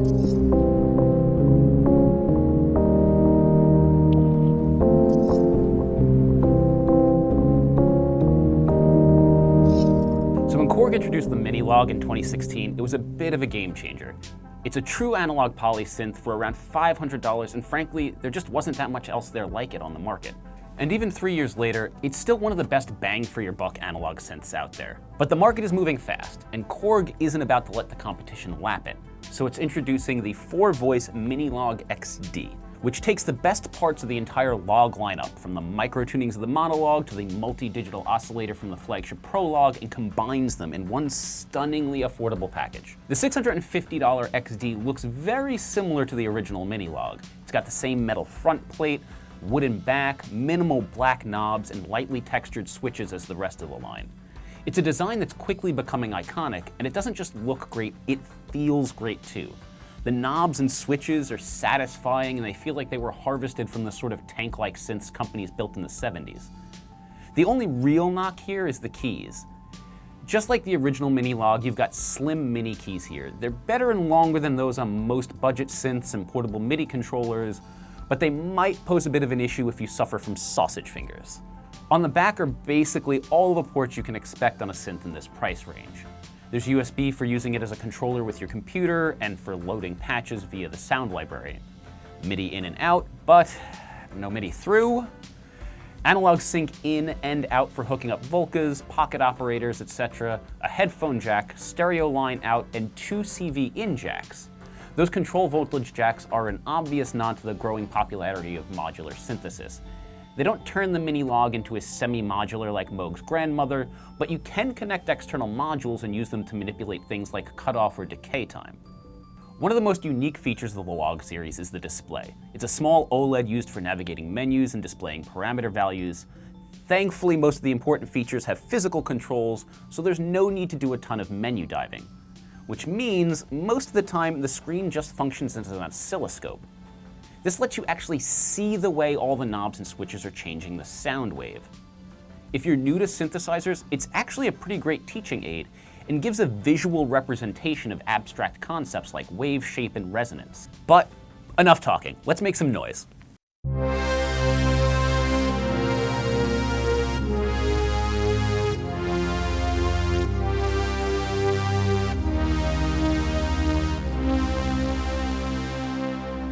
So when Korg introduced the Minilogue in 2016, it was a bit of a game changer. It's a true analog poly synth for around $500, and frankly, there just wasn't that much else there like it on the market. And even 3 years later, it's still one of the best bang for your buck analog synths out there. But the market is moving fast, and Korg isn't about to let the competition lap it. So it's introducing the 4-voice Minilogue XD, which takes the best parts of the entire logue lineup, from the Microtunings of the Monologue to the MULTIdigital Oscillator from the flagship Prologue, and combines them in one stunningly affordable package. The $650 XD looks very similar to the original Minilogue. It's got the same metal front plate, wooden back, minimal black knobs, and lightly textured switches as the rest of the line. It's a design that's quickly becoming iconic, and it doesn't just look great, it feels great too. The knobs and switches are satisfying, and they feel like they were harvested from the sort of tank-like synths companies built in the 70s. The only real knock here is the keys. Just like the original Minilogue, you've got slim mini keys here. They're better and longer than those on most budget synths and portable MIDI controllers, but they might pose a bit of an issue if you suffer from sausage fingers. On the back are basically all the ports you can expect on a synth in this price range. There's USB for using it as a controller with your computer and for loading patches via the sound library. MIDI in and out, but no MIDI through. Analog sync in and out for hooking up Volcas, pocket operators, etc. A headphone jack, stereo line out, and 2 CV in jacks. Those control voltage jacks are an obvious nod to the growing popularity of modular synthesis. They don't turn the Minilogue into a semi-modular like Moog's grandmother, but you can connect external modules and use them to manipulate things like cutoff or decay time. One of the most unique features of the Logue series is the display. It's a small OLED used for navigating menus and displaying parameter values. Thankfully, most of the important features have physical controls, so there's no need to do a ton of menu diving. Which means, most of the time, the screen just functions as an oscilloscope. This lets you actually see the way all the knobs and switches are changing the sound wave. If you're new to synthesizers, it's actually a pretty great teaching aid and gives a visual representation of abstract concepts like wave shape and resonance. But enough talking, let's make some noise.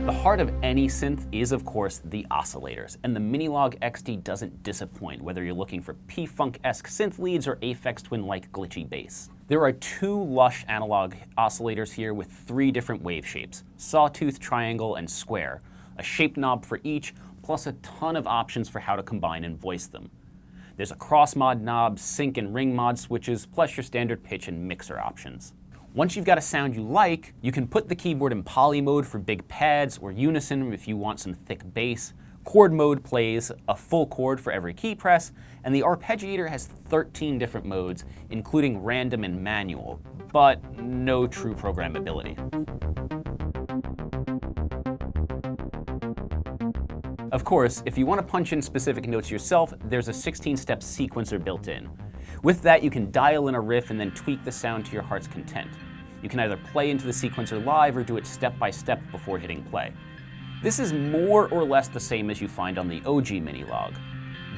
The heart of any synth is, of course, the oscillators, and the Minilogue XD doesn't disappoint, whether you're looking for P-Funk-esque synth leads or Aphex Twin-like glitchy bass. There are 2 lush analog oscillators here with 3 different wave shapes: sawtooth, triangle, and square, a shape knob for each, plus a ton of options for how to combine and voice them. There's a cross-mod knob, sync and ring mod switches, plus your standard pitch and mixer options. Once you've got a sound you like, you can put the keyboard in poly mode for big pads, or unison if you want some thick bass. Chord mode plays a full chord for every key press, and the arpeggiator has 13 different modes, including random and manual, but no true programmability. Of course, if you want to punch in specific notes yourself, there's a 16-step sequencer built in. With that, you can dial in a riff and then tweak the sound to your heart's content. You can either play into the sequencer live or do it step by step before hitting play. This is more or less the same as you find on the OG Minilogue.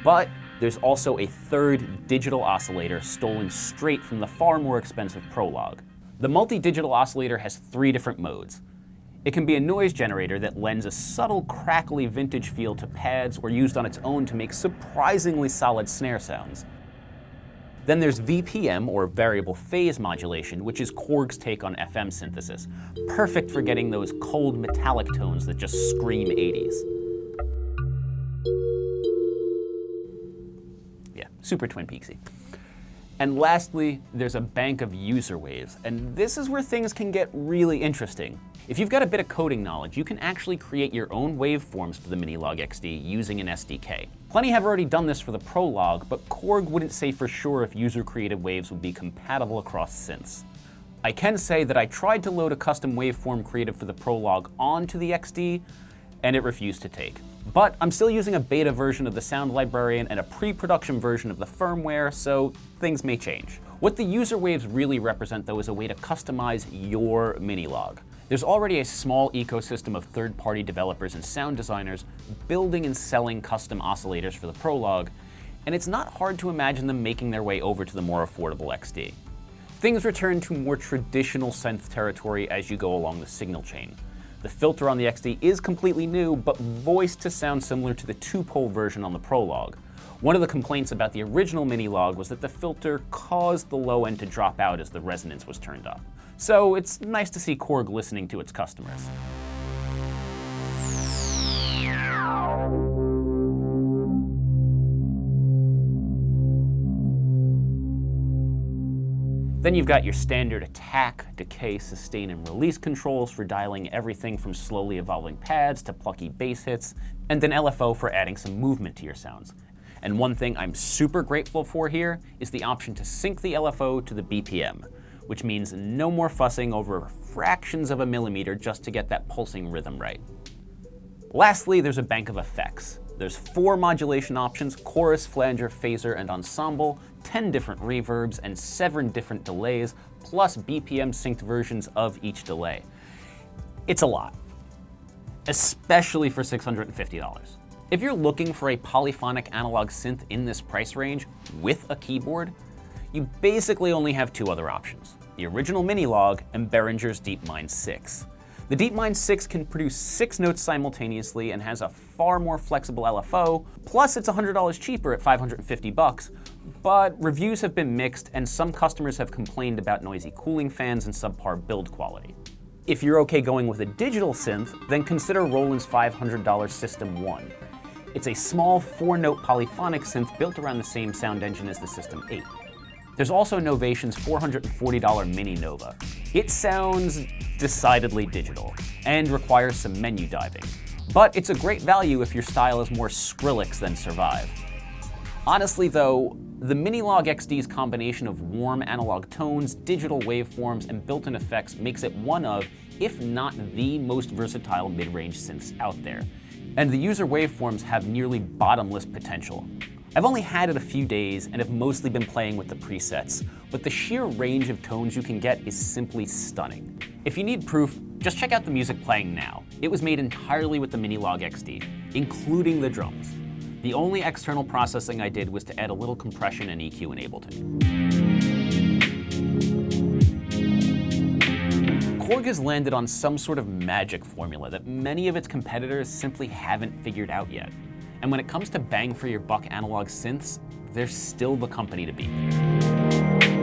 But there's also a 3rd digital oscillator stolen straight from the far more expensive Prologue. The MULTIdigital Oscillator has 3 different modes. It can be a noise generator that lends a subtle, crackly vintage feel to pads, or used on its own to make surprisingly solid snare sounds. Then there's VPM, or variable phase modulation, which is Korg's take on FM synthesis, perfect for getting those cold metallic tones that just scream 80s. Yeah, super Twin Peaksy. And lastly, there's a bank of user waves, and this is where things can get really interesting. If you've got a bit of coding knowledge, you can actually create your own waveforms for the Minilogue XD using an SDK. Plenty have already done this for the Prologue, but Korg wouldn't say for sure if user-created waves would be compatible across synths. I can say that I tried to load a custom waveform created for the Prologue onto the XD, and it refused to take. But I'm still using a beta version of the sound librarian and a pre-production version of the firmware, so things may change. What the user waves really represent, though, is a way to customize your Minilogue. There's already a small ecosystem of third-party developers and sound designers building and selling custom oscillators for the Prologue, and it's not hard to imagine them making their way over to the more affordable XD. Things return to more traditional synth territory as you go along the signal chain. The filter on the XD is completely new, but voiced to sound similar to the two-pole version on the Prologue. One of the complaints about the original Minilogue was that the filter caused the low end to drop out as the resonance was turned up. So it's nice to see Korg listening to its customers. Then you've got your standard attack, decay, sustain, and release controls for dialing everything from slowly evolving pads to plucky bass hits, and an LFO for adding some movement to your sounds. And one thing I'm super grateful for here is the option to sync the LFO to the BPM, which means no more fussing over fractions of a millimeter just to get that pulsing rhythm right. Lastly, there's a bank of effects. There's 4 modulation options: chorus, flanger, phaser, and ensemble, 10 different reverbs, and 7 different delays, plus BPM synced versions of each delay. It's a lot, especially for $650. If you're looking for a polyphonic analog synth in this price range with a keyboard, you basically only have 2 other options: the original Minilogue and Behringer's DeepMind 6. The DeepMind 6 can produce 6 notes simultaneously and has a far more flexible LFO, plus it's $100 cheaper at $550, but reviews have been mixed and some customers have complained about noisy cooling fans and subpar build quality. If you're okay going with a digital synth, then consider Roland's $500 System 1. It's a small 4-note polyphonic synth built around the same sound engine as the System 8. There's also Novation's $440 Mini Nova. It sounds decidedly digital and requires some menu diving, but it's a great value if your style is more Skrillex than Survive. Honestly though, the Minilogue XD's combination of warm analog tones, digital waveforms, and built-in effects makes it one of, if not the most versatile mid-range synths out there. And the user waveforms have nearly bottomless potential. I've only had it a few days and have mostly been playing with the presets, but the sheer range of tones you can get is simply stunning. If you need proof, just check out the music playing now. It was made entirely with the Minilogue XD, including the drums. The only external processing I did was to add a little compression and EQ in Ableton. Korg has landed on some sort of magic formula that many of its competitors simply haven't figured out yet. And when it comes to bang for your buck analog synths, they're still the company to beat.